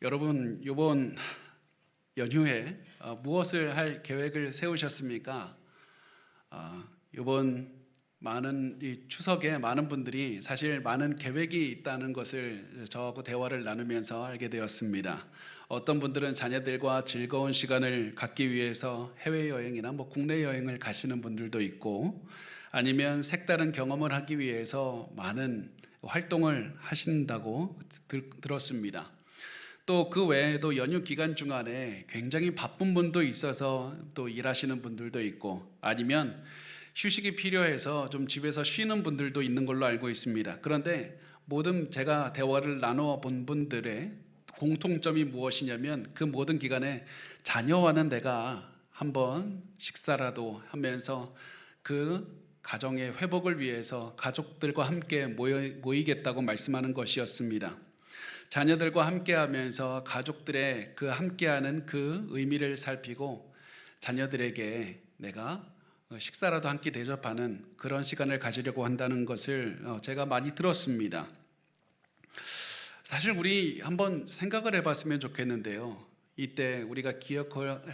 여러분 이번 연휴에 무엇을 할 계획을 세우셨습니까? 이번 많은 이 추석에 많은 분들이 사실 많은 계획이 있다는 것을 저하고 대화를 나누면서 알게 되었습니다. 어떤 분들은 자녀들과 즐거운 시간을 갖기 위해서 해외여행이나 국내 여행을 가시는 분들도 있고, 아니면 색다른 경험을 하기 위해서 많은 활동을 하신다고 들었습니다. 또 그 외에도 연휴 기간 중간에 굉장히 바쁜 분도 있어서 또 일하시는 분들도 있고, 아니면 휴식이 필요해서 좀 집에서 쉬는 분들도 있는 걸로 알고 있습니다. 그런데 모든 제가 대화를 나누어 본 분들의 공통점이 무엇이냐면, 그 모든 기간에 자녀와는 내가 한번 식사라도 하면서 그 가정의 회복을 위해서 가족들과 함께 모이겠다고 말씀하는 것이었습니다. 자녀들과 함께하면서 가족들의 그 함께하는 그 의미를 살피고, 자녀들에게 내가 식사라도 한 끼 대접하는 그런 시간을 가지려고 한다는 것을 제가 많이 들었습니다. 사실 우리 한번 생각을 해봤으면 좋겠는데요. 이때 우리가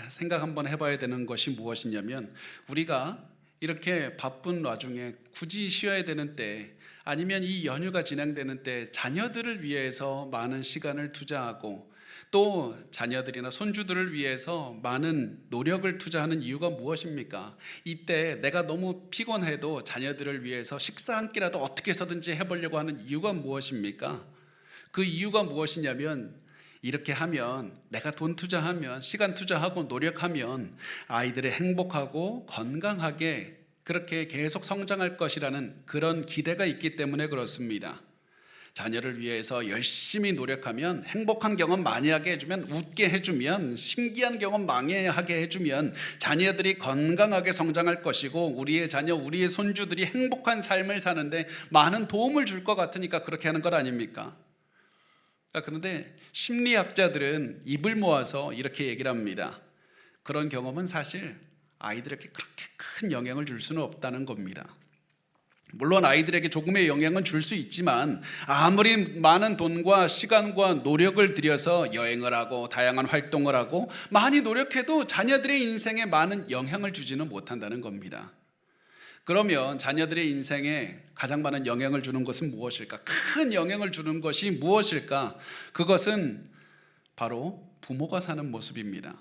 생각 한번 해봐야 되는 것이 무엇이냐면, 우리가 이렇게 바쁜 와중에 굳이 쉬어야 되는 때, 아니면 이 연휴가 진행되는 때 자녀들을 위해서 많은 시간을 투자하고, 또 자녀들이나 손주들을 위해서 많은 노력을 투자하는 이유가 무엇입니까? 이때 내가 너무 피곤해도 자녀들을 위해서 식사 한 끼라도 어떻게 해서든지 해보려고 하는 이유가 무엇입니까? 그 이유가 무엇이냐면, 이렇게 하면, 내가 돈 투자하면, 시간 투자하고 노력하면 아이들이 행복하고 건강하게 그렇게 계속 성장할 것이라는 그런 기대가 있기 때문에 그렇습니다. 자녀를 위해서 열심히 노력하면, 행복한 경험 많이 하게 해주면, 웃게 해주면, 신기한 경험 많이 하게 해주면 자녀들이 건강하게 성장할 것이고, 우리의 자녀, 우리의 손주들이 행복한 삶을 사는데 많은 도움을 줄 것 같으니까 그렇게 하는 것 아닙니까? 그런데 심리학자들은 입을 모아서 이렇게 얘기를 합니다. 그런 경험은 사실 아이들에게 그렇게 큰 영향을 줄 수는 없다는 겁니다. 물론 아이들에게 조금의 영향은 줄 수 있지만, 아무리 많은 돈과 시간과 노력을 들여서 여행을 하고 다양한 활동을 하고 많이 노력해도 자녀들의 인생에 많은 영향을 주지는 못한다는 겁니다. 그러면 자녀들의 인생에 가장 많은 영향을 주는 것은 무엇일까? 큰 영향을 주는 것이 무엇일까? 그것은 바로 부모가 사는 모습입니다.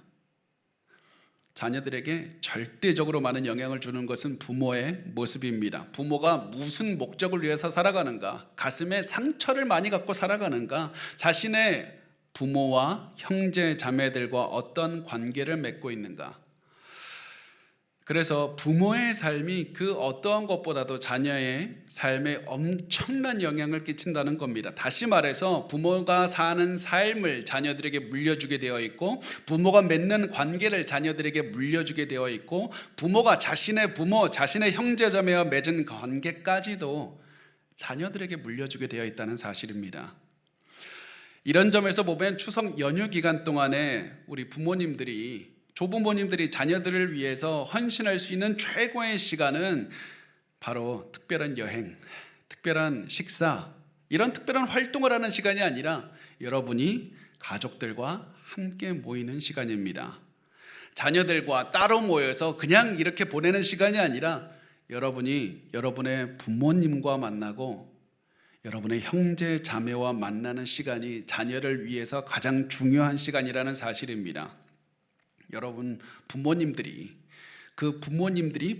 자녀들에게 절대적으로 많은 영향을 주는 것은 부모의 모습입니다. 부모가 무슨 목적을 위해서 살아가는가? 가슴에 상처를 많이 갖고 살아가는가? 자신의 부모와 형제 자매들과 어떤 관계를 맺고 있는가? 그래서 부모의 삶이 그 어떠한 것보다도 자녀의 삶에 엄청난 영향을 끼친다는 겁니다. 다시 말해서 부모가 사는 삶을 자녀들에게 물려주게 되어 있고, 부모가 맺는 관계를 자녀들에게 물려주게 되어 있고, 부모가 자신의 부모, 자신의 형제자매와 맺은 관계까지도 자녀들에게 물려주게 되어 있다는 사실입니다. 이런 점에서 보면 추석 연휴 기간 동안에 우리 조부모님들이 자녀들을 위해서 헌신할 수 있는 최고의 시간은 바로 특별한 여행, 특별한 식사, 이런 특별한 활동을 하는 시간이 아니라 여러분이 가족들과 함께 모이는 시간입니다. 자녀들과 따로 모여서 그냥 이렇게 보내는 시간이 아니라, 여러분이 여러분의 부모님과 만나고 여러분의 형제 자매와 만나는 시간이 자녀를 위해서 가장 중요한 시간이라는 사실입니다. 여러분 부모님들이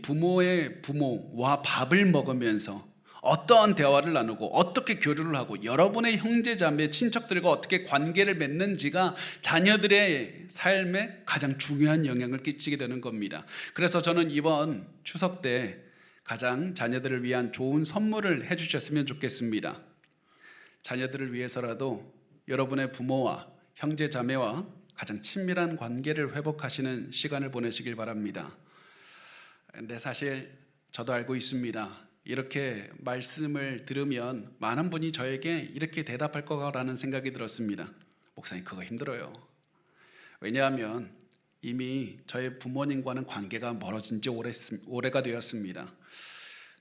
부모의 부모와 밥을 먹으면서 어떠한 대화를 나누고 어떻게 교류를 하고 여러분의 형제 자매 친척들과 어떻게 관계를 맺는지가 자녀들의 삶에 가장 중요한 영향을 끼치게 되는 겁니다. 그래서 저는 이번 추석 때 가장 자녀들을 위한 좋은 선물을 해주셨으면 좋겠습니다. 자녀들을 위해서라도 여러분의 부모와 형제 자매와 가장 친밀한 관계를 회복하시는 시간을 보내시길 바랍니다. 근데 사실 저도 알고 있습니다. 이렇게 말씀을 들으면 많은 분이 저에게 이렇게 대답할 거라는 생각이 들었습니다. 목사님, 그거 힘들어요. 왜냐하면 이미 저의 부모님과는 관계가 멀어진 지 오래가 되었습니다.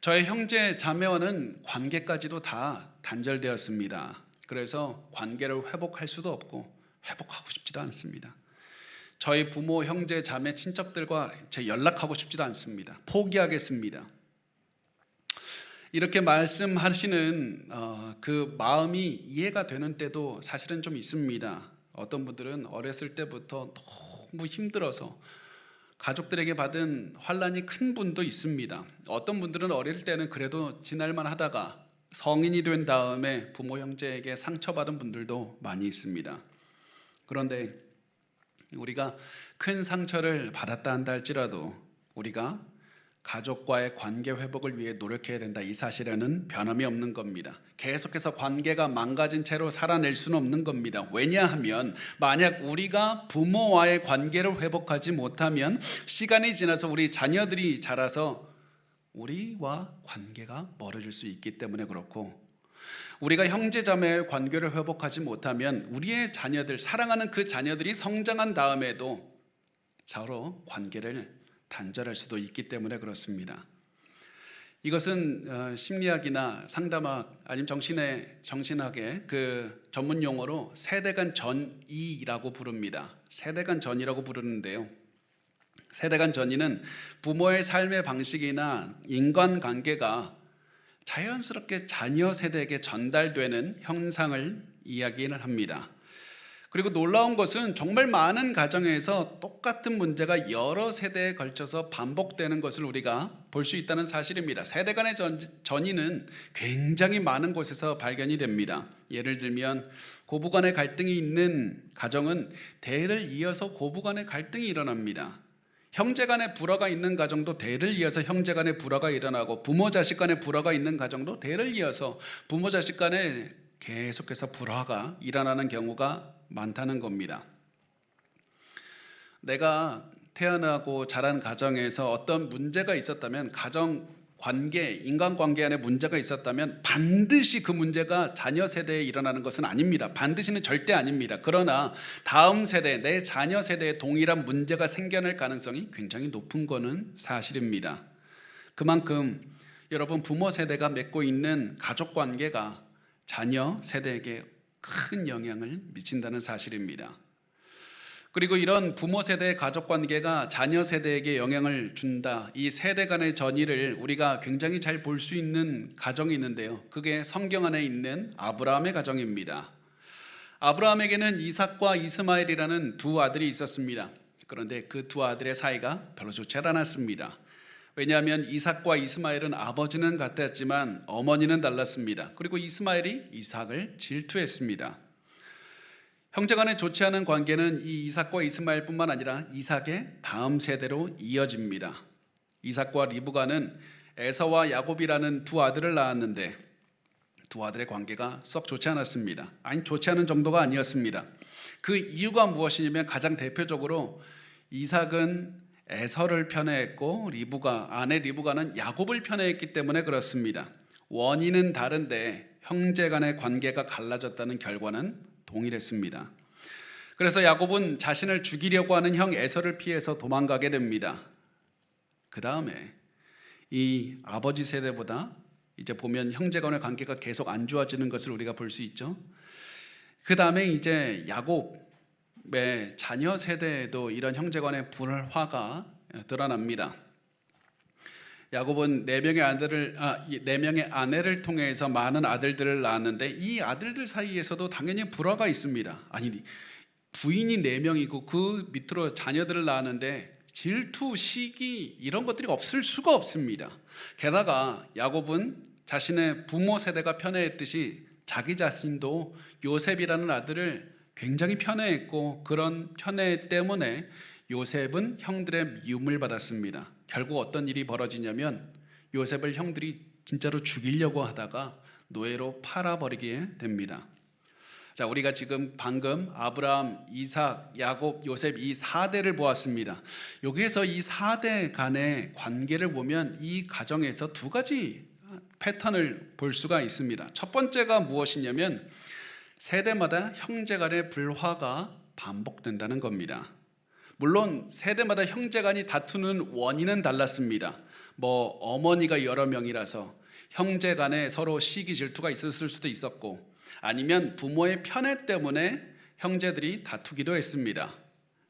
저의 형제 자매와는 관계까지도 다 단절되었습니다. 그래서 관계를 회복할 수도 없고 회복하고 싶지도 않습니다. 저희 부모, 형제, 자매, 친척들과 연락하고 싶지도 않습니다. 포기하겠습니다. 이렇게 말씀하시는 그 마음이 이해가 되는 때도 사실은 좀 있습니다. 어떤 분들은 어렸을 때부터 너무 힘들어서 가족들에게 받은 환난이 큰 분도 있습니다. 어떤 분들은 어릴 때는 그래도 지날만 하다가 성인이 된 다음에 부모, 형제에게 상처받은 분들도 많이 있습니다. 그런데 우리가 큰 상처를 받았다 한다 할지라도 우리가 가족과의 관계 회복을 위해 노력해야 된다, 이 사실에는 변함이 없는 겁니다. 계속해서 관계가 망가진 채로 살아낼 수는 없는 겁니다. 왜냐하면 만약 우리가 부모와의 관계를 회복하지 못하면 시간이 지나서 우리 자녀들이 자라서 우리와 관계가 멀어질 수 있기 때문에 그렇고, 우리가 형제자매의 관계를 회복하지 못하면 우리의 자녀들, 사랑하는 그 자녀들이 성장한 다음에도 서로 관계를 단절할 수도 있기 때문에 그렇습니다. 이것은 심리학이나 상담학 아니면 정신학의 그 전문 용어로 세대간 전이라고 부릅니다. 세대간 전이라고 부르는데요, 세대간 전이는 부모의 삶의 방식이나 인간관계가 자연스럽게 자녀 세대에게 전달되는 현상을 이야기를 합니다. 그리고 놀라운 것은 정말 많은 가정에서 똑같은 문제가 여러 세대에 걸쳐서 반복되는 것을 우리가 볼 수 있다는 사실입니다. 세대 간의 전이는 굉장히 많은 곳에서 발견이 됩니다. 예를 들면 고부 간의 갈등이 있는 가정은 대를 이어서 고부 간의 갈등이 일어납니다. 형제 간의 불화가 있는 가정도 대를 이어서 형제 간의 불화가 일어나고, 부모 자식 간의 불화가 있는 가정도 대를 이어서 부모 자식 간에 계속해서 불화가 일어나는 경우가 많다는 겁니다. 내가 태어나고 자란 가정에서 어떤 문제가 있었다면, 가정 관계, 인간관계 안에 문제가 있었다면 반드시 그 문제가 자녀 세대에 일어나는 것은 아닙니다. 반드시는 절대 아닙니다. 그러나 다음 세대, 내 자녀 세대에 동일한 문제가 생겨날 가능성이 굉장히 높은 것은 사실입니다. 그만큼 여러분, 부모 세대가 맺고 있는 가족 관계가 자녀 세대에게 큰 영향을 미친다는 사실입니다. 그리고 이런 부모 세대의 가족 관계가 자녀 세대에게 영향을 준다, 이 세대 간의 전이를 우리가 굉장히 잘 볼 수 있는 가정이 있는데요, 그게 성경 안에 있는 아브라함의 가정입니다. 아브라함에게는 이삭과 이스마엘이라는 두 아들이 있었습니다. 그런데 그 두 아들의 사이가 별로 좋지 않았습니다. 왜냐하면 이삭과 이스마엘은 아버지는 같았지만 어머니는 달랐습니다. 그리고 이스마엘이 이삭을 질투했습니다. 형제간에 좋지 않은 관계는 이 이삭과 이스마엘뿐만 아니라 이삭의 다음 세대로 이어집니다. 이삭과 리브가는 에서와 야곱이라는 두 아들을 낳았는데 두 아들의 관계가 썩 좋지 않았습니다. 아니, 좋지 않은 정도가 아니었습니다. 그 이유가 무엇이냐면, 가장 대표적으로 이삭은 에서를 편애했고 아내 리브가는 야곱을 편애했기 때문에 그렇습니다. 원인은 다른데 형제 간의 관계가 갈라졌다는 결과는 동일했습니다. 그래서 야곱은 자신을 죽이려고 하는 형 에서를 피해서 도망가게 됩니다. 그 다음에 이 아버지 세대보다 이제 보면 형제 간의 관계가 계속 안 좋아지는 것을 우리가 볼 수 있죠. 그 다음에 이제 야곱의 자녀 세대에도 이런 형제 간의 불화가 드러납니다. 야곱은 네 명의 아내를 통해서 많은 아들들을 낳았는데 이 아들들 사이에서도 당연히 불화가 있습니다. 아니, 부인이 4명이고 그 밑으로 자녀들을 낳았는데 질투, 시기 이런 것들이 없을 수가 없습니다. 게다가 야곱은 자신의 부모 세대가 편애했듯이 자기 자신도 요셉이라는 아들을 굉장히 편애했고, 그런 편애 때문에 요셉은 형들의 미움을 받았습니다. 결국 어떤 일이 벌어지냐면 요셉을 형들이 진짜로 죽이려고 하다가 노예로 팔아버리게 됩니다. 자, 우리가 지금 방금 아브라함, 이삭, 야곱, 요셉 이 4대를 보았습니다. 여기에서 이 4대 간의 관계를 보면 이 가정에서 두 가지 패턴을 볼 수가 있습니다. 첫 번째가 무엇이냐면 세대마다 형제 간의 불화가 반복된다는 겁니다. 물론 세대마다 형제 간이 다투는 원인은 달랐습니다. 어머니가 여러 명이라서 형제 간에 서로 시기 질투가 있었을 수도 있었고, 아니면 부모의 편애 때문에 형제들이 다투기도 했습니다.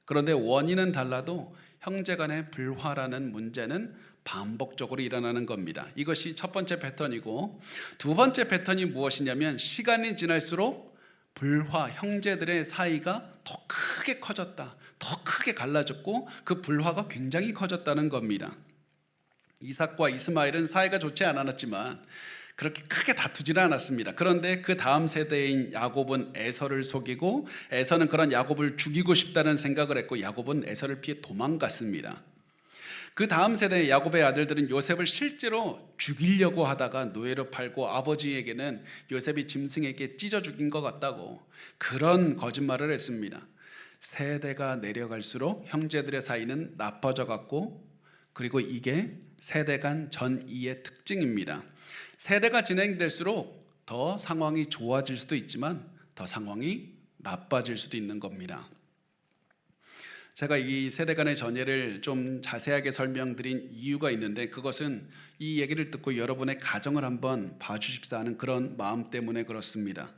그런데 원인은 달라도 형제 간의 불화라는 문제는 반복적으로 일어나는 겁니다. 이것이 첫 번째 패턴이고, 두 번째 패턴이 무엇이냐면 시간이 지날수록 불화, 형제들의 사이가 더 크게 커졌다, 더 크게 갈라졌고 그 불화가 굉장히 커졌다는 겁니다. 이삭과 이스마엘은 사이가 좋지 않았지만 그렇게 크게 다투지는 않았습니다. 그런데 그 다음 세대인 야곱은 에서를 속이고, 에서는 그런 야곱을 죽이고 싶다는 생각을 했고, 야곱은 에서를 피해 도망갔습니다. 그 다음 세대의 야곱의 아들들은 요셉을 실제로 죽이려고 하다가 노예로 팔고, 아버지에게는 요셉이 짐승에게 찢어 죽인 것 같다고 그런 거짓말을 했습니다. 세대가 내려갈수록 형제들의 사이는 나빠져 갔고, 그리고 이게 세대 간 전이의 특징입니다. 세대가 진행될수록 더 상황이 좋아질 수도 있지만 더 상황이 나빠질 수도 있는 겁니다. 제가 이 세대 간의 전예를 좀 자세하게 설명드린 이유가 있는데, 그것은 이 얘기를 듣고 여러분의 가정을 한번 봐주십사 하는 그런 마음 때문에 그렇습니다.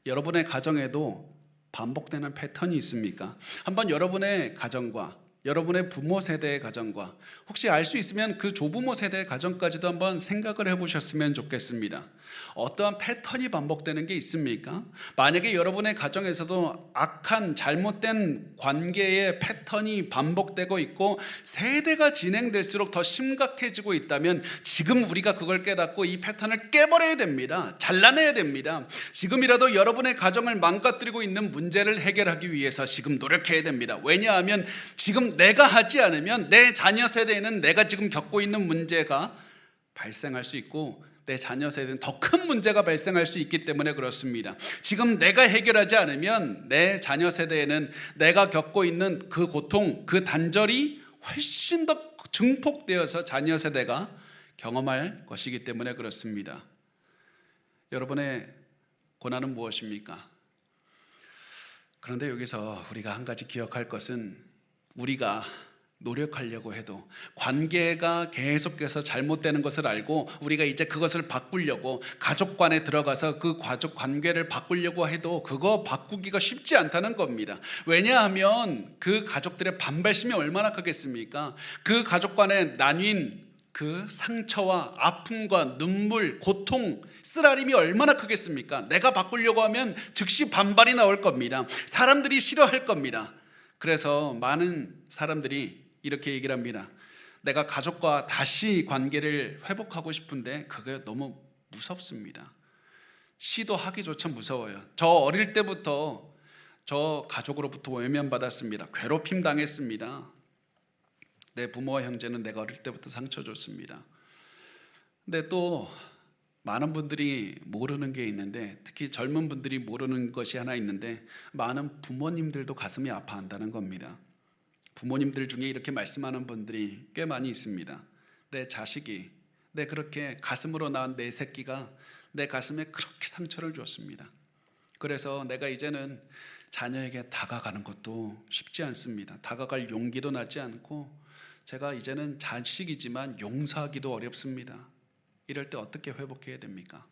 여러분의 가정에도 반복되는 패턴이 있습니까? 한번 여러분의 가정과 여러분의 부모 세대의 가정과, 혹시 알 수 있으면 그 조부모 세대의 가정까지도 한번 생각을 해보셨으면 좋겠습니다. 어떠한 패턴이 반복되는 게 있습니까? 만약에 여러분의 가정에서도 악한 잘못된 관계의 패턴이 반복되고 있고 세대가 진행될수록 더 심각해지고 있다면 지금 우리가 그걸 깨닫고 이 패턴을 깨버려야 됩니다. 잘라내야 됩니다. 지금이라도 여러분의 가정을 망가뜨리고 있는 문제를 해결하기 위해서 지금 노력해야 됩니다. 왜냐하면 지금 내가 하지 않으면 내 자녀 세대에는 내가 지금 겪고 있는 문제가 발생할 수 있고, 내 자녀 세대는 더 큰 문제가 발생할 수 있기 때문에 그렇습니다. 지금 내가 해결하지 않으면 내 자녀 세대에는 내가 겪고 있는 그 고통, 그 단절이 훨씬 더 증폭되어서 자녀 세대가 경험할 것이기 때문에 그렇습니다. 여러분의 고난은 무엇입니까? 그런데 여기서 우리가 한 가지 기억할 것은, 우리가 노력하려고 해도 관계가 계속해서 잘못되는 것을 알고 우리가 이제 그것을 바꾸려고 가족관에 들어가서 그 가족 관계를 바꾸려고 해도 그거 바꾸기가 쉽지 않다는 겁니다. 왜냐하면 그 가족들의 반발심이 얼마나 크겠습니까? 그 가족간에 나뉜 그 상처와 아픔과 눈물, 고통, 쓰라림이 얼마나 크겠습니까? 내가 바꾸려고 하면 즉시 반발이 나올 겁니다. 사람들이 싫어할 겁니다. 그래서 많은 사람들이 이렇게 얘기를 합니다. 내가 가족과 다시 관계를 회복하고 싶은데 그게 너무 무섭습니다. 시도하기조차 무서워요. 저 어릴 때부터 저 가족으로부터 외면받았습니다. 괴롭힘 당했습니다. 내 부모와 형제는 내가 어릴 때부터 상처 줬습니다. 근데 또 많은 분들이 모르는 게 있는데, 특히 젊은 분들이 모르는 것이 하나 있는데, 많은 부모님들도 가슴이 아파한다는 겁니다. 부모님들 중에 이렇게 말씀하는 분들이 꽤 많이 있습니다. 내 자식이, 내 그렇게 가슴으로 낳은 내 새끼가 내 가슴에 그렇게 상처를 줬습니다. 그래서 내가 이제는 자녀에게 다가가는 것도 쉽지 않습니다. 다가갈 용기도 나지 않고, 제가 이제는 자식이지만 용서하기도 어렵습니다. 이럴 때 어떻게 회복해야 됩니까?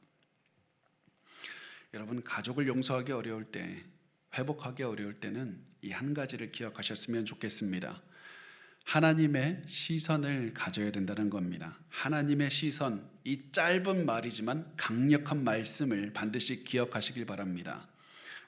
여러분, 가족을 용서하기 어려울 때, 회복하기 어려울 때는 이 한 가지를 기억하셨으면 좋겠습니다. 하나님의 시선을 가져야 된다는 겁니다. 하나님의 시선, 이 짧은 말이지만 강력한 말씀을 반드시 기억하시길 바랍니다.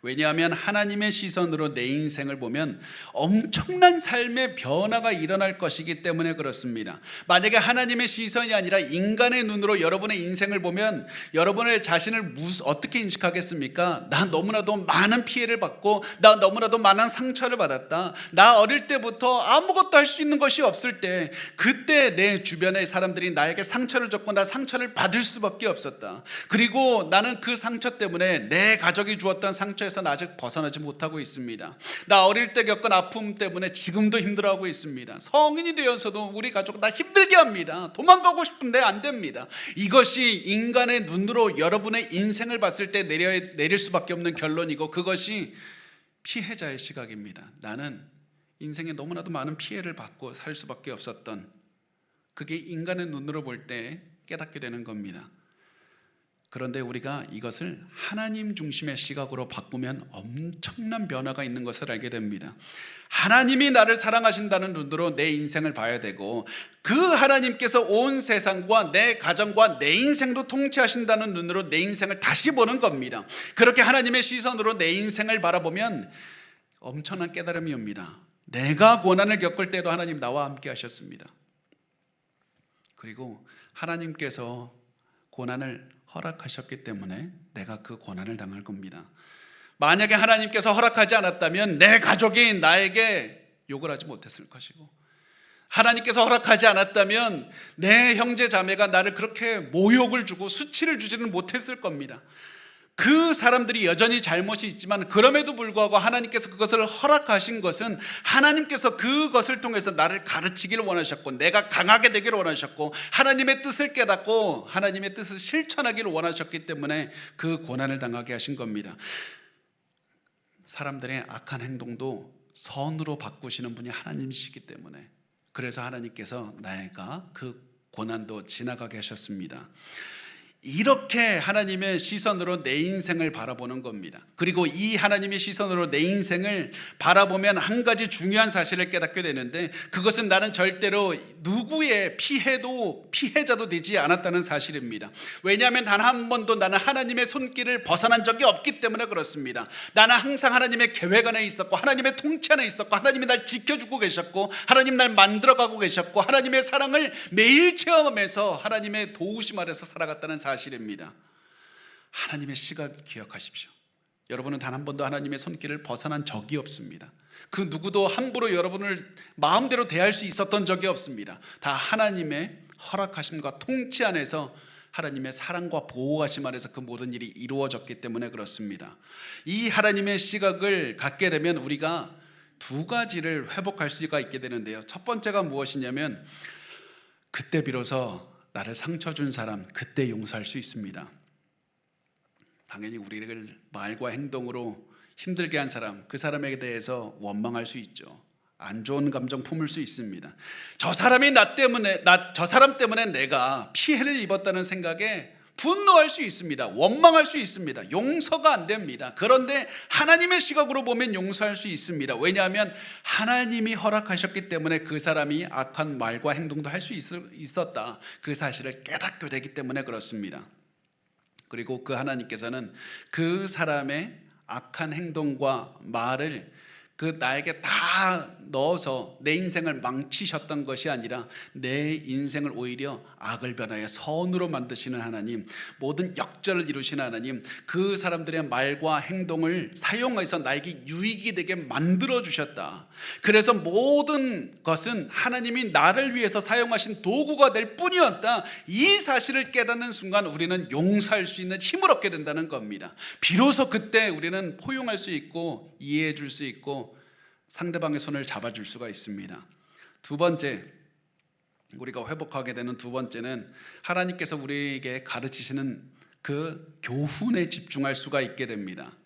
왜냐하면 하나님의 시선으로 내 인생을 보면 엄청난 삶의 변화가 일어날 것이기 때문에 그렇습니다. 만약에 하나님의 시선이 아니라 인간의 눈으로 여러분의 인생을 보면 여러분의 자신을 어떻게 인식하겠습니까? 나 너무나도 많은 피해를 받고 나 너무나도 많은 상처를 받았다. 나 어릴 때부터 아무것도 할 수 있는 것이 없을 때, 그때 내 주변의 사람들이 나에게 상처를 줬고 나 상처를 받을 수밖에 없었다. 그리고 나는 그 상처 때문에 내 가족이 주었던 상처에서 아직 벗어나지 못하고 있습니다. 나 어릴 때 겪은 아픔 때문에 지금도 힘들어하고 있습니다. 성인이 되어서도 우리 가족 나 힘들게 합니다. 도망가고 싶은데 안 됩니다. 이것이 인간의 눈으로 여러분의 인생을 봤을 때 내릴 수밖에 없는 결론이고, 그것이 피해자의 시각입니다. 나는 인생에 너무나도 많은 피해를 받고 살 수밖에 없었던, 그게 인간의 눈으로 볼 때 깨닫게 되는 겁니다. 그런데 우리가 이것을 하나님 중심의 시각으로 바꾸면 엄청난 변화가 있는 것을 알게 됩니다. 하나님이 나를 사랑하신다는 눈으로 내 인생을 봐야 되고, 그 하나님께서 온 세상과 내 가정과 내 인생도 통치하신다는 눈으로 내 인생을 다시 보는 겁니다. 그렇게 하나님의 시선으로 내 인생을 바라보면 엄청난 깨달음이 옵니다. 내가 고난을 겪을 때도 하나님 나와 함께 하셨습니다. 그리고 하나님께서 고난을 허락하셨기 때문에 내가 그 고난을 당할 겁니다. 만약에 하나님께서 허락하지 않았다면 내 가족이 나에게 욕을 하지 못했을 것이고, 하나님께서 허락하지 않았다면 내 형제 자매가 나를 그렇게 모욕을 주고 수치를 주지는 못했을 겁니다. 그 사람들이 여전히 잘못이 있지만 그럼에도 불구하고 하나님께서 그것을 허락하신 것은 하나님께서 그것을 통해서 나를 가르치기를 원하셨고, 내가 강하게 되기를 원하셨고, 하나님의 뜻을 깨닫고 하나님의 뜻을 실천하기를 원하셨기 때문에 그 고난을 당하게 하신 겁니다. 사람들의 악한 행동도 선으로 바꾸시는 분이 하나님이시기 때문에, 그래서 하나님께서 내가 그 고난도 지나가게 하셨습니다. 이렇게 하나님의 시선으로 내 인생을 바라보는 겁니다. 그리고 이 하나님의 시선으로 내 인생을 바라보면 한 가지 중요한 사실을 깨닫게 되는데, 그것은 나는 절대로 누구의 피해자도 되지 않았다는 사실입니다. 왜냐하면 단 한 번도 나는 하나님의 손길을 벗어난 적이 없기 때문에 그렇습니다. 나는 항상 하나님의 계획 안에 있었고, 하나님의 통치 안에 있었고, 하나님이 날 지켜주고 계셨고, 하나님 날 만들어가고 계셨고, 하나님의 사랑을 매일 체험하면서 하나님의 도우심 아래서 살아갔다는 사실입니다. 하나님의 시각을 기억하십시오. 여러분은 단 한 번도 하나님의 손길을 벗어난 적이 없습니다. 그 누구도 함부로 여러분을 마음대로 대할 수 있었던 적이 없습니다. 다 하나님의 허락하심과 통치 안에서, 하나님의 사랑과 보호하심 안에서 그 모든 일이 이루어졌기 때문에 그렇습니다. 이 하나님의 시각을 갖게 되면 우리가 두 가지를 회복할 수가 있게 되는데요. 첫 번째가 무엇이냐면, 그때 비로소 나를 상처 준 사람, 그때 용서할 수 있습니다. 당연히 우리를 말과 행동으로 힘들게 한 사람, 그 사람에 대해서 원망할 수 있죠. 안 좋은 감정 품을 수 있습니다. 저 사람 때문에 내가 피해를 입었다는 생각에 분노할 수 있습니다. 원망할 수 있습니다. 용서가 안 됩니다. 그런데 하나님의 시각으로 보면 용서할 수 있습니다. 왜냐하면 하나님이 허락하셨기 때문에 그 사람이 악한 말과 행동도 할 수 있었다, 그 사실을 깨닫게 되기 때문에 그렇습니다. 그리고 그 하나님께서는 그 사람의 악한 행동과 말을 나에게 다 넣어서 내 인생을 망치셨던 것이 아니라 내 인생을 오히려 악을 변하여 선으로 만드시는 하나님, 모든 역전을 이루시는 하나님, 그 사람들의 말과 행동을 사용해서 나에게 유익이 되게 만들어 주셨다. 그래서 모든 것은 하나님이 나를 위해서 사용하신 도구가 될 뿐이었다. 이 사실을 깨닫는 순간 우리는 용서할 수 있는 힘을 얻게 된다는 겁니다. 비로소 그때 우리는 포용할 수 있고 이해해 줄 수 있고 상대방의 손을 잡아줄 수가 있습니다. 두 번째, 우리가 회복하게 되는 두 번째는 하나님께서 우리에게 가르치시는 그 교훈에 집중할 수가 있게 됩니다.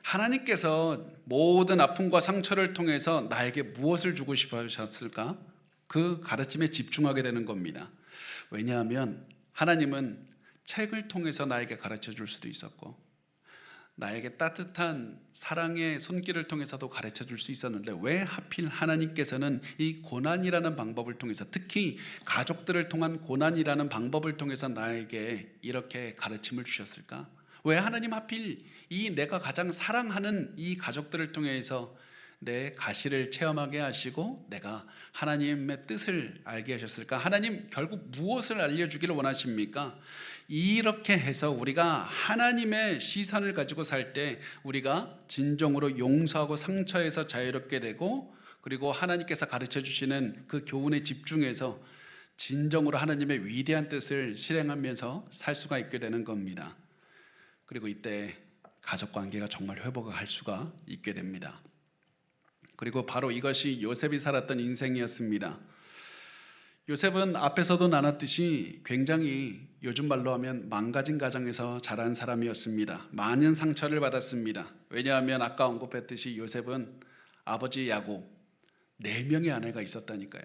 하나님께서 모든 아픔과 상처를 통해서 나에게 무엇을 주고 싶으셨을까? 그 가르침에 집중하게 되는 겁니다. 왜냐하면 하나님은 책을 통해서 나에게 가르쳐 줄 수도 있었고, 나에게 따뜻한 사랑의 손길을 통해서도 가르쳐 줄 수 있었는데, 왜 하필 하나님께서는 이 고난이라는 방법을 통해서, 특히 가족들을 통한 고난이라는 방법을 통해서 나에게 이렇게 가르침을 주셨을까? 왜 하나님 하필 내가 가장 사랑하는 이 가족들을 통해서 내 가시를 체험하게 하시고 내가 하나님의 뜻을 알게 하셨을까? 하나님 결국 무엇을 알려주기를 원하십니까? 이렇게 해서 우리가 하나님의 시선을 가지고 살 때 우리가 진정으로 용서하고 상처에서 자유롭게 되고, 그리고 하나님께서 가르쳐 주시는 그 교훈에 집중해서 진정으로 하나님의 위대한 뜻을 실행하면서 살 수가 있게 되는 겁니다. 그리고 이때 가족관계가 정말 회복할 수가 있게 됩니다. 그리고 바로 이것이 요셉이 살았던 인생이었습니다. 요셉은 앞에서도 나눴듯이 굉장히 요즘 말로 하면 망가진 가정에서 자란 사람이었습니다. 많은 상처를 받았습니다. 왜냐하면 아까 언급했듯이 요셉은 아버지 야곱 4명의 아내가 있었다니까요.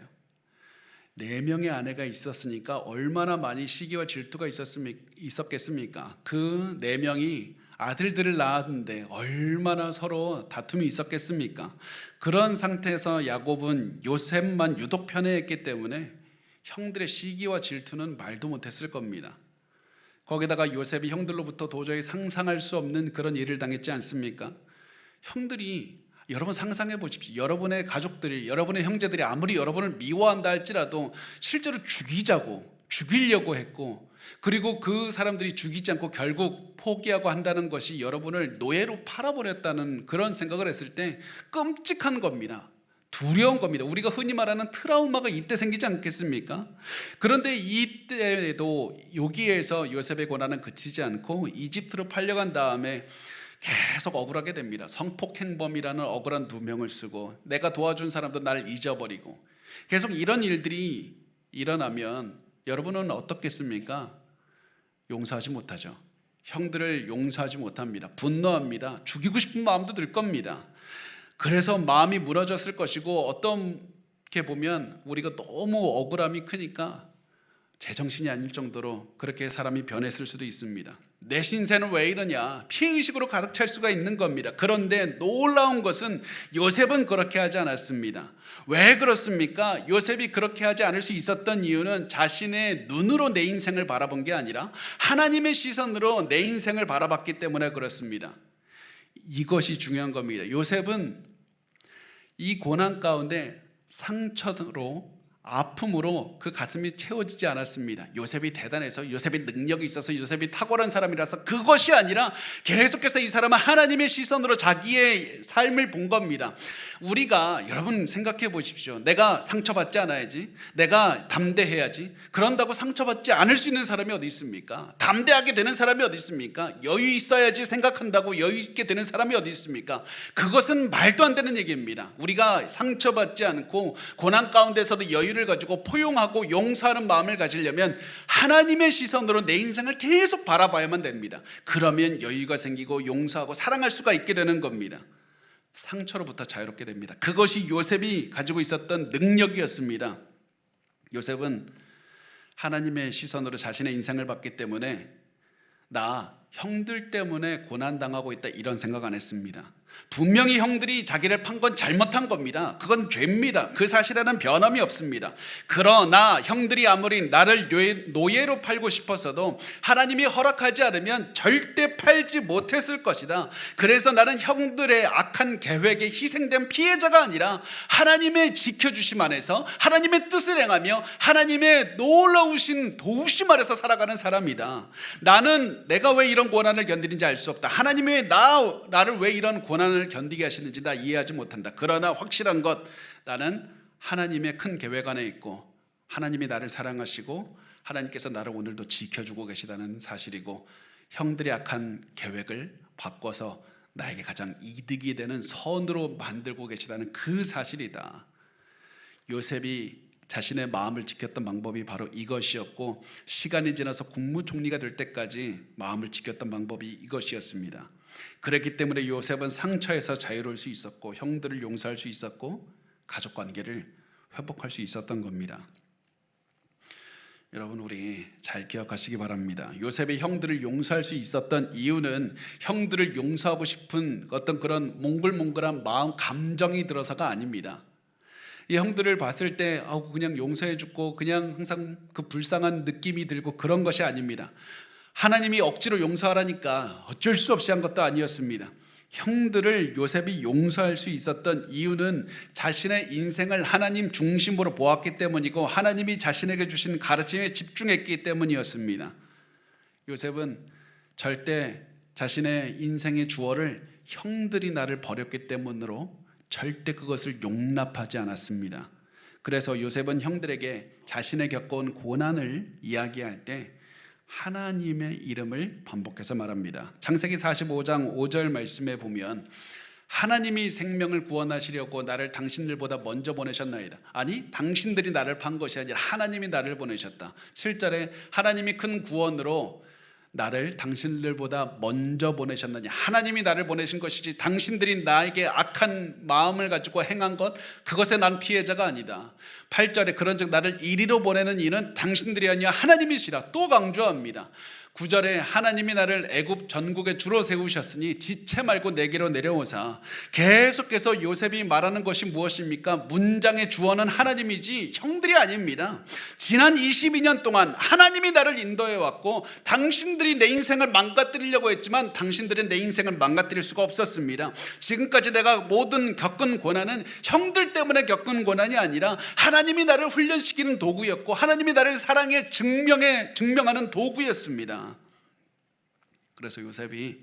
4명의 아내가 있었으니까 얼마나 많이 시기와 질투가 있었겠습니까? 그 4명이 아들들을 낳았는데 얼마나 서로 다툼이 있었겠습니까? 그런 상태에서 야곱은 요셉만 유독 편애했기 때문에 형들의 시기와 질투는 말도 못했을 겁니다. 거기다가 요셉이 형들로부터 도저히 상상할 수 없는 그런 일을 당했지 않습니까? 형들이, 여러분 상상해 보십시오. 여러분의 가족들이, 여러분의 형제들이 아무리 여러분을 미워한다 할지라도 실제로 죽이려고 했고, 그리고 그 사람들이 죽이지 않고 결국 포기하고 한다는 것이 여러분을 노예로 팔아버렸다는 그런 생각을 했을 때 끔찍한 겁니다. 두려운 겁니다. 우리가 흔히 말하는 트라우마가 이때 생기지 않겠습니까? 그런데 이때에도 여기에서 요셉의 고난은 그치지 않고 이집트로 팔려간 다음에 계속 억울하게 됩니다. 성폭행범이라는 억울한 누명을 쓰고, 내가 도와준 사람도 날 잊어버리고, 계속 이런 일들이 일어나면 여러분은 어떻겠습니까? 용서하지 못하죠. 형들을 용서하지 못합니다. 분노합니다. 죽이고 싶은 마음도 들 겁니다. 그래서 마음이 무너졌을 것이고, 어떻게 보면 우리가 너무 억울함이 크니까 제정신이 아닐 정도로 그렇게 사람이 변했을 수도 있습니다. 내 신세는 왜 이러냐, 피해의식으로 가득 찰 수가 있는 겁니다. 그런데 놀라운 것은 요셉은 그렇게 하지 않았습니다. 왜 그렇습니까? 요셉이 그렇게 하지 않을 수 있었던 이유는 자신의 눈으로 내 인생을 바라본 게 아니라 하나님의 시선으로 내 인생을 바라봤기 때문에 그렇습니다. 이것이 중요한 겁니다. 요셉은 이 고난 가운데 상처로, 아픔으로 그 가슴이 채워지지 않았습니다. 요셉이 대단해서, 요셉이 능력이 있어서, 요셉이 탁월한 사람이라서 그것이 아니라 계속해서 이 사람은 하나님의 시선으로 자기의 삶을 본 겁니다. 우리가, 여러분 생각해 보십시오. 내가 상처받지 않아야지, 내가 담대해야지, 그런다고 상처받지 않을 수 있는 사람이 어디 있습니까? 담대하게 되는 사람이 어디 있습니까? 여유 있어야지 생각한다고 여유 있게 되는 사람이 어디 있습니까? 그것은 말도 안 되는 얘기입니다. 우리가 상처받지 않고 고난 가운데서도 여유를 가지고 포용하고 용서하는 마음을 가지려면 하나님의 시선으로 내 인생을 계속 바라봐야만 됩니다. 그러면 여유가 생기고 용서하고 사랑할 수가 있게 되는 겁니다. 상처로부터 자유롭게 됩니다. 그것이 요셉이 가지고 있었던 능력이었습니다. 요셉은 하나님의 시선으로 자신의 인생을 봤기 때문에 나 형들 때문에 고난당하고 있다 이런 생각 안 했습니다. 분명히 형들이 자기를 판 건 잘못한 겁니다. 그건 죄입니다. 그 사실에는 변함이 없습니다. 그러나 형들이 아무리 나를 노예로 팔고 싶었어도 하나님이 허락하지 않으면 절대 팔지 못했을 것이다. 그래서 나는 형들의 악한 계획에 희생된 피해자가 아니라 하나님의 지켜주심 안에서 하나님의 뜻을 행하며 하나님의 놀라우신 도우심 아래서 살아가는 사람이다. 나는 내가 왜 이런 고난을 견디는지 알 수 없다. 하나님이 나를 왜 이런 고난을 견디게 하시는지 나 이해하지 못한다. 그러나 확실한 것, 나는 하나님의 큰 계획 안에 있고 하나님이 나를 사랑하시고 하나님께서 나를 오늘도 지켜주고 계시다는 사실이고, 형들의 악한 계획을 바꿔서 나에게 가장 이득이 되는 선으로 만들고 계시다는 그 사실이다. 요셉이 자신의 마음을 지켰던 방법이 바로 이것이었고, 시간이 지나서 국무총리가 될 때까지 마음을 지켰던 방법이 이것이었습니다. 그랬기 때문에 요셉은 상처에서 자유로울 수 있었고, 형들을 용서할 수 있었고, 가족관계를 회복할 수 있었던 겁니다. 여러분, 우리 잘 기억하시기 바랍니다. 요셉이 형들을 용서할 수 있었던 이유는 형들을 용서하고 싶은 어떤 그런 몽글몽글한 마음, 감정이 들어서가 아닙니다. 이 형들을 봤을 때 그냥 용서해주고 그냥 항상 그 불쌍한 느낌이 들고 그런 것이 아닙니다. 하나님이 억지로 용서하라니까 어쩔 수 없이 한 것도 아니었습니다. 형들을 요셉이 용서할 수 있었던 이유는 자신의 인생을 하나님 중심으로 보았기 때문이고, 하나님이 자신에게 주신 가르침에 집중했기 때문이었습니다. 요셉은 절대 자신의 인생의 주어를 형들이 나를 버렸기 때문으로 절대 그것을 용납하지 않았습니다. 그래서 요셉은 형들에게 자신의 겪어온 고난을 이야기할 때 하나님의 이름을 반복해서 말합니다. 창세기 45장 5절 말씀에 보면, 하나님이 생명을 구원하시려고 나를 당신들보다 먼저 보내셨나이다. 아니, 당신들이 나를 판 것이 아니라 하나님이 나를 보내셨다. 7절에 하나님이 큰 구원으로 나를 당신들보다 먼저 보내셨느니, 하나님이 나를 보내신 것이지 당신들이 나에게 악한 마음을 가지고 행한 것, 그것에 난 피해자가 아니다. 8절에 그런즉 나를 이리로 보내는 이는 당신들이 아니라 하나님이시라 또 강조합니다. 9절에 하나님이 나를 애굽 전국에 주로 세우셨으니 지체 말고 내게로 내려오사. 계속해서 요셉이 말하는 것이 무엇입니까? 문장의 주어는 하나님이지 형들이 아닙니다. 지난 22년 동안 하나님이 나를 인도해 왔고, 당신들이 내 인생을 망가뜨리려고 했지만 당신들은 내 인생을 망가뜨릴 수가 없었습니다. 지금까지 내가 모든 겪은 고난은 형들 때문에 겪은 고난이 아니라 하나님이 나를 훈련시키는 도구였고, 하나님이 나를 사랑에 증명하는 도구였습니다. 그래서 요셉이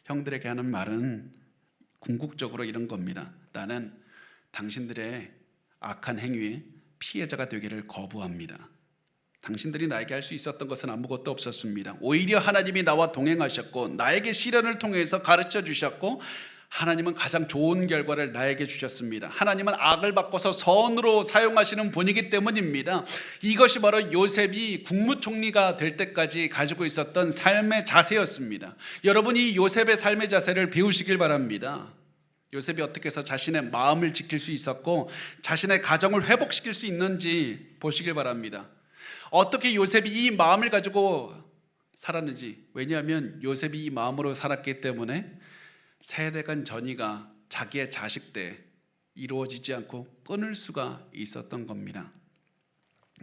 형들에게 하는 말은 궁극적으로 이런 겁니다. 나는 당신들의 악한 행위의 피해자가 되기를 거부합니다. 당신들이 나에게 할 수 있었던 것은 아무것도 없었습니다. 오히려 하나님이 나와 동행하셨고 나에게 시련을 통해서 가르쳐 주셨고, 하나님은 가장 좋은 결과를 나에게 주셨습니다. 하나님은 악을 바꿔서 선으로 사용하시는 분이기 때문입니다. 이것이 바로 요셉이 국무총리가 될 때까지 가지고 있었던 삶의 자세였습니다. 여러분이 요셉의 삶의 자세를 배우시길 바랍니다. 요셉이 어떻게 해서 자신의 마음을 지킬 수 있었고 자신의 가정을 회복시킬 수 있는지 보시길 바랍니다. 어떻게 요셉이 이 마음을 가지고 살았는지. 왜냐하면 요셉이 이 마음으로 살았기 때문에 세대간 전이가 자기의 자식 때 이루어지지 않고 끊을 수가 있었던 겁니다.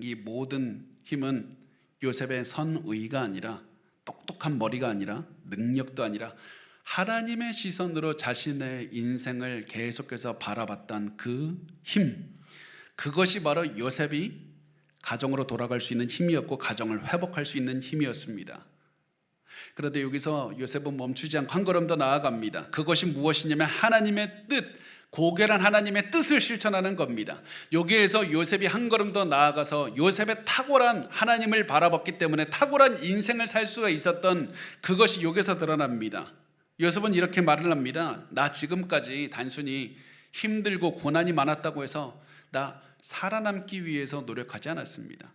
이 모든 힘은 요셉의 선의가 아니라, 똑똑한 머리가 아니라, 능력도 아니라 하나님의 시선으로 자신의 인생을 계속해서 바라봤던 그 힘, 그것이 바로 요셉이 가정으로 돌아갈 수 있는 힘이었고 가정을 회복할 수 있는 힘이었습니다. 그런데 여기서 요셉은 멈추지 않고 한 걸음 더 나아갑니다. 그것이 무엇이냐면 하나님의 뜻, 고결한 하나님의 뜻을 실천하는 겁니다. 여기에서 요셉이 한 걸음 더 나아가서 요셉의 탁월한 하나님을 바라봤기 때문에 탁월한 인생을 살 수가 있었던 그것이 여기서 드러납니다. 요셉은 이렇게 말을 합니다. 나 지금까지 단순히 힘들고 고난이 많았다고 해서 나 살아남기 위해서 노력하지 않았습니다.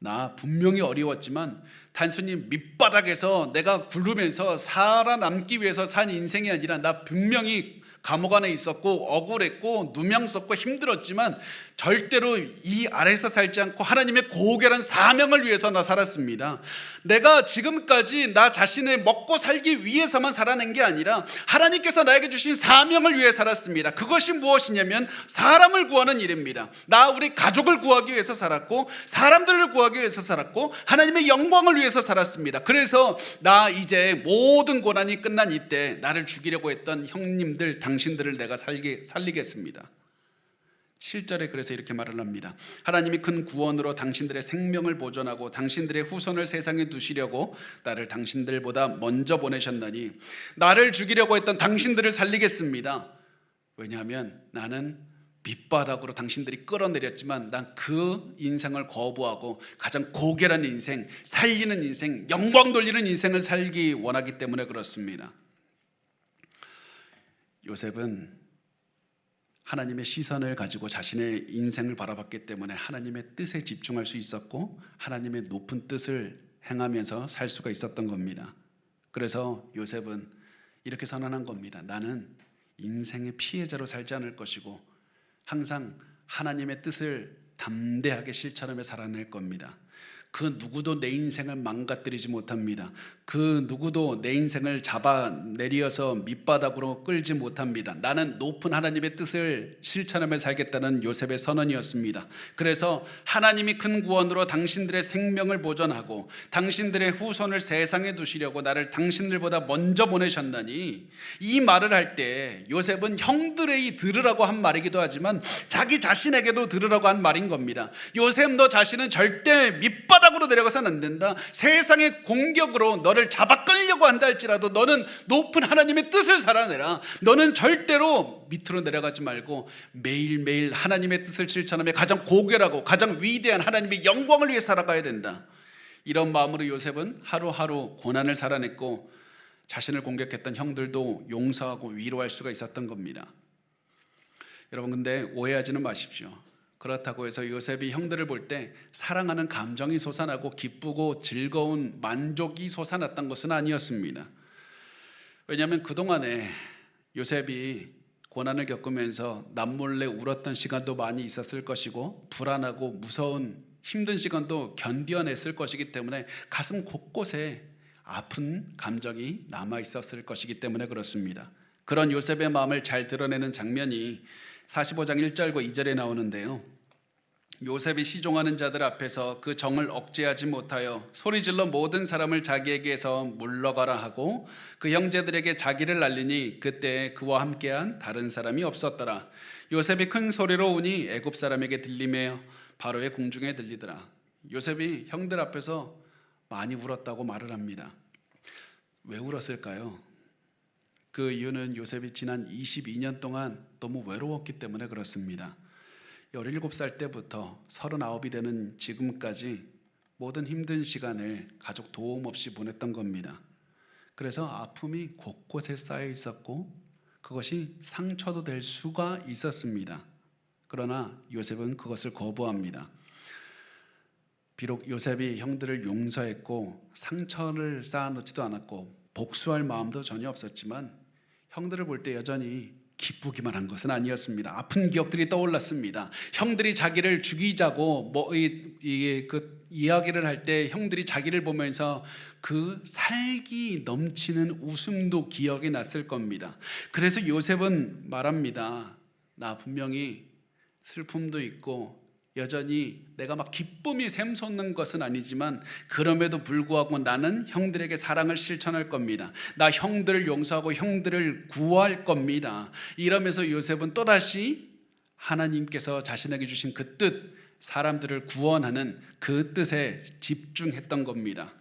나 분명히 어려웠지만 단순히 밑바닥에서 내가 굴르면서 살아남기 위해서 산 인생이 아니라, 나 분명히 감옥 안에 있었고 억울했고 누명 썼고 힘들었지만 절대로 이 아래에서 살지 않고 하나님의 고결한 사명을 위해서 나 살았습니다. 내가 지금까지 나 자신을 먹고 살기 위해서만 살아낸 게 아니라 하나님께서 나에게 주신 사명을 위해 살았습니다. 그것이 무엇이냐면 사람을 구하는 일입니다. 나 우리 가족을 구하기 위해서 살았고 사람들을 구하기 위해서 살았고 하나님의 영광을 위해서 살았습니다. 그래서 나 이제 모든 고난이 끝난 이때 나를 죽이려고 했던 형님들, 당신들을 내가 살리겠습니다. 7절에 그래서 이렇게 말을 합니다. 하나님이 큰 구원으로 당신들의 생명을 보존하고 당신들의 후손을 세상에 두시려고 나를 당신들보다 먼저 보내셨나니 나를 죽이려고 했던 당신들을 살리겠습니다. 왜냐하면 나는 밑바닥으로 당신들이 끌어내렸지만 난 그 인생을 거부하고 가장 고결한 인생, 살리는 인생, 영광 돌리는 인생을 살기 원하기 때문에 그렇습니다. 요셉은 하나님의 시선을 가지고 자신의 인생을 바라봤기 때문에 하나님의 뜻에 집중할 수 있었고 하나님의 높은 뜻을 행하면서 살 수가 있었던 겁니다. 그래서 요셉은 이렇게 선언한 겁니다. 나는 인생의 피해자로 살지 않을 것이고 항상 하나님의 뜻을 담대하게 실천하며 살아낼 겁니다. 그 누구도 내 인생을 망가뜨리지 못합니다. 그 누구도 내 인생을 잡아내려서 밑바닥으로 끌지 못합니다. 나는 높은 하나님의 뜻을 실천하며 살겠다는 요셉의 선언이었습니다. 그래서 하나님이 큰 구원으로 당신들의 생명을 보존하고 당신들의 후손을 세상에 두시려고 나를 당신들보다 먼저 보내셨나니, 이 말을 할 때 요셉은 형들의 들으라고 한 말이기도 하지만 자기 자신에게도 들으라고 한 말인 겁니다. 요셉, 너 자신은 절대 밑바닥으로 내려가서는 안 된다. 세상의 공격으로 너를 잡아 끌려고 한다 할지라도 너는 높은 하나님의 뜻을 살아내라. 너는 절대로 밑으로 내려가지 말고 매일매일 하나님의 뜻을 실천하며 가장 고결하고 가장 위대한 하나님의 영광을 위해 살아가야 된다. 이런 마음으로 요셉은 하루하루 고난을 살아냈고 자신을 공격했던 형들도 용서하고 위로할 수가 있었던 겁니다. 여러분, 근데 오해하지는 마십시오. 그렇다고 해서 요셉이 형들을 볼 때 사랑하는 감정이 솟아나고 기쁘고 즐거운 만족이 솟아났던 것은 아니었습니다. 왜냐하면 그동안에 요셉이 고난을 겪으면서 남몰래 울었던 시간도 많이 있었을 것이고 불안하고 무서운 힘든 시간도 견뎌냈을 것이기 때문에 가슴 곳곳에 아픈 감정이 남아 있었을 것이기 때문에 그렇습니다. 그런 요셉의 마음을 잘 드러내는 장면이 45장 1절과 2절에 나오는데요. 요셉이 시종하는 자들 앞에서 그 정을 억제하지 못하여 소리질러 모든 사람을 자기에게서 물러가라 하고 그 형제들에게 자기를 알리니 그때 그와 함께한 다른 사람이 없었더라. 요셉이 큰 소리로 우니 애굽 사람에게 들리며 바로의 궁중에 들리더라. 요셉이 형들 앞에서 많이 울었다고 말을 합니다. 왜 울었을까요? 그 이유는 요셉이 지난 22년 동안 너무 외로웠기 때문에 그렇습니다. 17살 때부터 39이 되는 지금까지 모든 힘든 시간을 가족 도움 없이 보냈던 겁니다. 그래서 아픔이 곳곳에 쌓여 있었고 그것이 상처도 될 수가 있었습니다. 그러나 요셉은 그것을 거부합니다. 비록 요셉이 형들을 용서했고 상처를 쌓아놓지도 않았고 복수할 마음도 전혀 없었지만 형들을 볼 때 여전히 기쁘기만 한 것은 아니었습니다. 아픈 기억들이 떠올랐습니다. 형들이 자기를 죽이자고 그 이야기를 할 때 형들이 자기를 보면서 그 살기 넘치는 웃음도 기억이 났을 겁니다. 그래서 요셉은 말합니다. 나 분명히 슬픔도 있고 여전히 내가 막 기쁨이 샘솟는 것은 아니지만 그럼에도 불구하고 나는 형들에게 사랑을 실천할 겁니다. 나 형들을 용서하고 형들을 구할 겁니다. 이러면서 요셉은 또다시 하나님께서 자신에게 주신 그 뜻, 사람들을 구원하는 그 뜻에 집중했던 겁니다.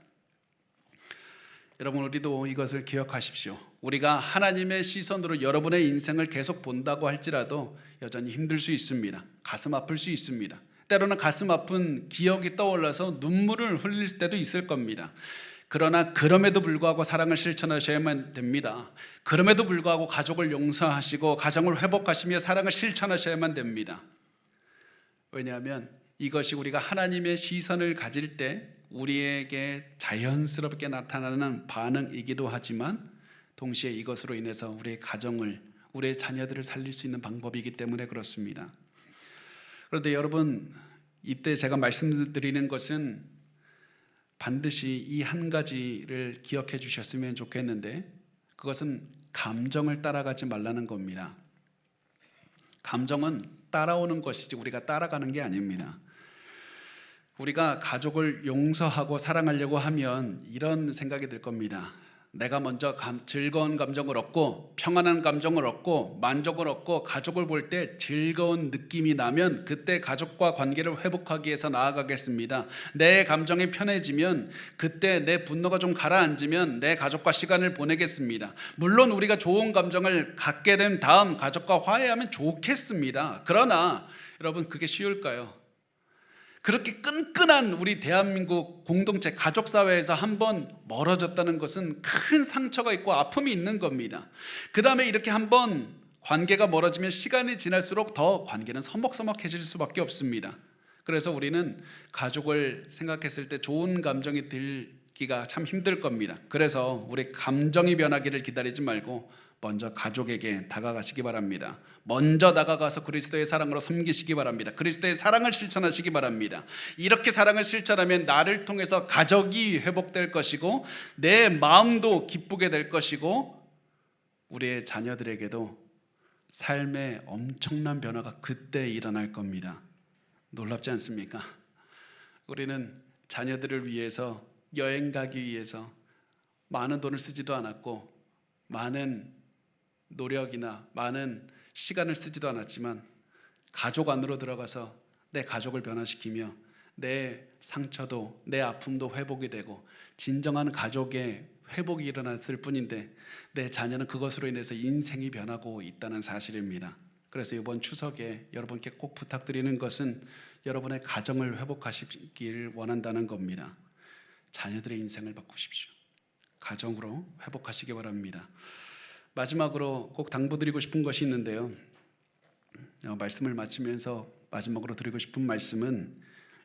여러분, 우리도 이것을 기억하십시오. 우리가 하나님의 시선으로 여러분의 인생을 계속 본다고 할지라도 여전히 힘들 수 있습니다. 가슴 아플 수 있습니다. 때로는 가슴 아픈 기억이 떠올라서 눈물을 흘릴 때도 있을 겁니다. 그러나 그럼에도 불구하고 사랑을 실천하셔야만 됩니다. 그럼에도 불구하고 가족을 용서하시고 가정을 회복하시며 사랑을 실천하셔야만 됩니다. 왜냐하면 이것이 우리가 하나님의 시선을 가질 때 우리에게 자연스럽게 나타나는 반응이기도 하지만 동시에 이것으로 인해서 우리의 가정을, 우리의 자녀들을 살릴 수 있는 방법이기 때문에 그렇습니다. 그런데 여러분, 이때 제가 말씀드리는 것은 반드시 이 한 가지를 기억해 주셨으면 좋겠는데 그것은 감정을 따라가지 말라는 겁니다. 감정은 따라오는 것이지 우리가 따라가는 게 아닙니다. 우리가 가족을 용서하고 사랑하려고 하면 이런 생각이 들 겁니다. 내가 먼저 즐거운 감정을 얻고 평안한 감정을 얻고 만족을 얻고 가족을 볼 때 즐거운 느낌이 나면 그때 가족과 관계를 회복하기 위해서 나아가겠습니다. 내 감정이 편해지면 그때 내 분노가 좀 가라앉으면 내 가족과 시간을 보내겠습니다. 물론 우리가 좋은 감정을 갖게 된 다음 가족과 화해하면 좋겠습니다. 그러나 여러분, 그게 쉬울까요? 그렇게 끈끈한 우리 대한민국 공동체 가족사회에서 한번 멀어졌다는 것은 큰 상처가 있고 아픔이 있는 겁니다. 그 다음에 이렇게 한번 관계가 멀어지면 시간이 지날수록 더 관계는 서먹서먹해질 수밖에 없습니다. 그래서 우리는 가족을 생각했을 때 좋은 감정이 들기가 참 힘들 겁니다. 그래서 우리 감정이 변하기를 기다리지 말고 먼저 가족에게 다가가시기 바랍니다. 먼저 다가가서 그리스도의 사랑으로 섬기시기 바랍니다. 그리스도의 사랑을 실천하시기 바랍니다. 이렇게 사랑을 실천하면 나를 통해서 가족이 회복될 것이고 내 마음도 기쁘게 될 것이고 우리의 자녀들에게도 삶의 엄청난 변화가 그때 일어날 겁니다. 놀랍지 않습니까? 우리는 자녀들을 위해서 여행 가기 위해서 많은 돈을 쓰지도 않았고 많은 노력이나 많은 시간을 쓰지도 않았지만 가족 안으로 들어가서 내 가족을 변화시키며 내 상처도 내 아픔도 회복이 되고 진정한 가족의 회복이 일어났을 뿐인데 내 자녀는 그것으로 인해서 인생이 변하고 있다는 사실입니다. 그래서 이번 추석에 여러분께 꼭 부탁드리는 것은 여러분의 가정을 회복하시기를 원한다는 겁니다. 자녀들의 인생을 바꾸십시오. 가정으로 회복하시기 바랍니다. 마지막으로 꼭 당부드리고 싶은 것이 있는데요. 말씀을 마치면서 마지막으로 드리고 싶은 말씀은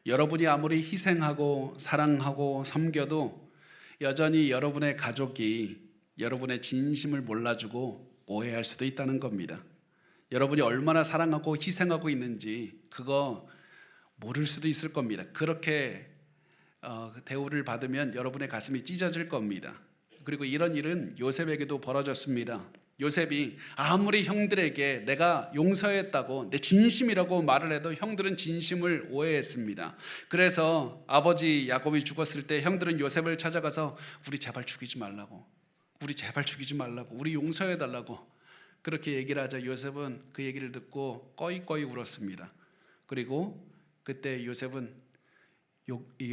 여러분이 아무리 희생하고 사랑하고 섬겨도 여전히 여러분의 가족이 여러분의 진심을 몰라주고 오해할 수도 있다는 겁니다. 여러분이 얼마나 사랑하고 희생하고 있는지 그거 모를 수도 있을 겁니다. 그렇게 대우를 받으면 여러분의 가슴이 찢어질 겁니다. 그리고 이런 일은 요셉에게도 벌어졌습니다. 요셉이 아무리 형들에게 내가 용서했다고 내 진심이라고 말을 해도 형들은 진심을 오해했습니다. 그래서 아버지 야곱이 죽었을 때 형들은 요셉을 찾아가서 우리 제발 죽이지 말라고, 우리 제발 죽이지 말라고, 우리 용서해달라고 그렇게 얘기를 하자 요셉은 그 얘기를 듣고 꺼이꺼이 울었습니다. 그리고 그때 요셉은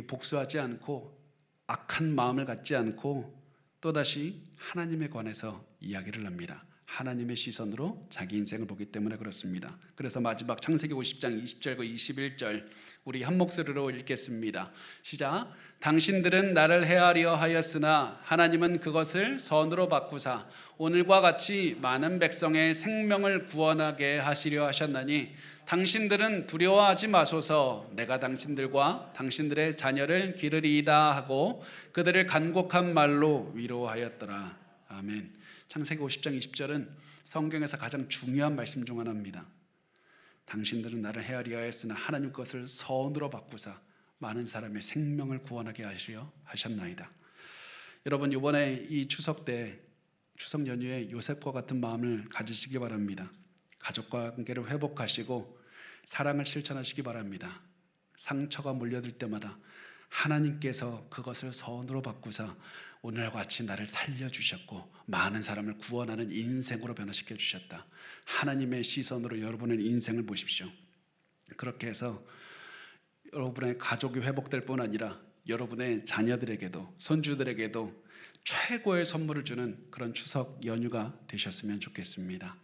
복수하지 않고 악한 마음을 갖지 않고 또다시 하나님에 관해서 이야기를 합니다. 하나님의 시선으로 자기 인생을 보기 때문에 그렇습니다. 그래서 마지막 창세기 50장 20절과 21절 우리 한 목소리로 읽겠습니다. 시작. 당신들은 나를 해하려 하였으나 하나님은 그것을 선으로 바꾸사 오늘과 같이 많은 백성의 생명을 구원하게 하시려 하셨나니 당신들은 두려워하지 마소서. 내가 당신들과 당신들의 자녀를 기르리이다 하고 그들을 간곡한 말로 위로하였더라. 아멘. 창세기 50장 20절은 성경에서 가장 중요한 말씀 중 하나입니다. 당신들은 나를 헤아리려 하였으나 하나님 것을 선으로 바꾸사 많은 사람의 생명을 구원하게 하시려 하셨나이다. 여러분 이번에 이 추석 때 추석 연휴에 요셉과 같은 마음을 가지시기 바랍니다. 가족과 관계를 회복하시고 사랑을 실천하시기 바랍니다. 상처가 몰려들 때마다 하나님께서 그것을 선으로 바꾸사 오늘과 같이 나를 살려주셨고 많은 사람을 구원하는 인생으로 변화시켜 주셨다. 하나님의 시선으로 여러분의 인생을 보십시오. 그렇게 해서 여러분의 가족이 회복될 뿐 아니라 여러분의 자녀들에게도 손주들에게도 최고의 선물을 주는 그런 추석 연휴가 되셨으면 좋겠습니다.